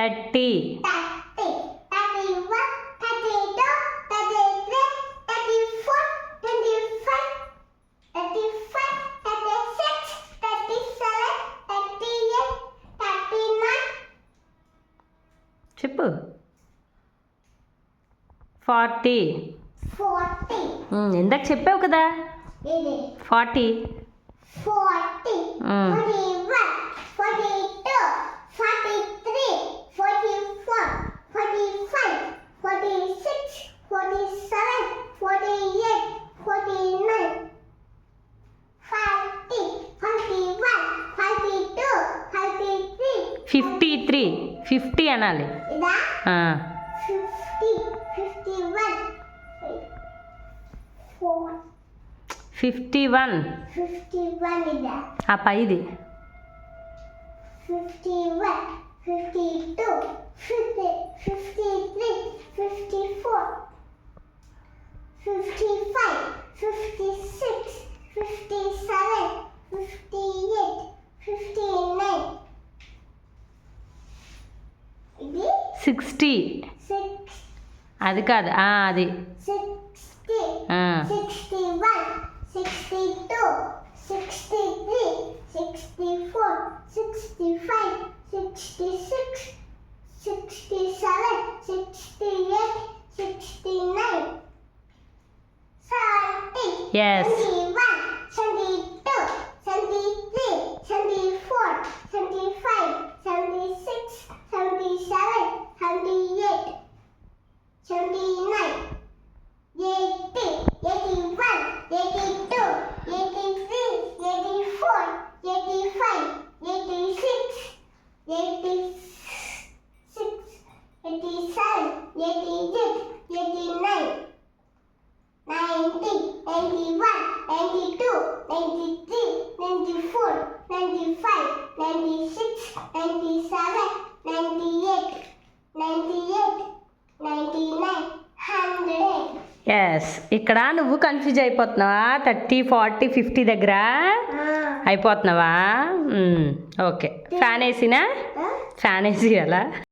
30 చెప్పు 40 ఇందాక చెప్పావు కదా 40 53 50 అనాలి 51 ఆ పైది 51 52 53 54 55 56 57 58 59 ఇది 60 అది కాదు అది 60 61 62 63 64 65 66 67 68 69 70 Yes. 71 72 73 74 75 76 77 78 79 80 81 82 83 84 85 86 86 87 88 89 90 91 92 93 94 95 96 97 98 98 99 100 ఎస్ ఇక్కడ నువ్వు కన్ఫ్యూజ్ అయిపోతున్నావా 30 40 50 దగ్గర అయిపోతున్నావా ఓకే ఫ్యాన్ వేసినా ఫ్యాన్ వేసి అలా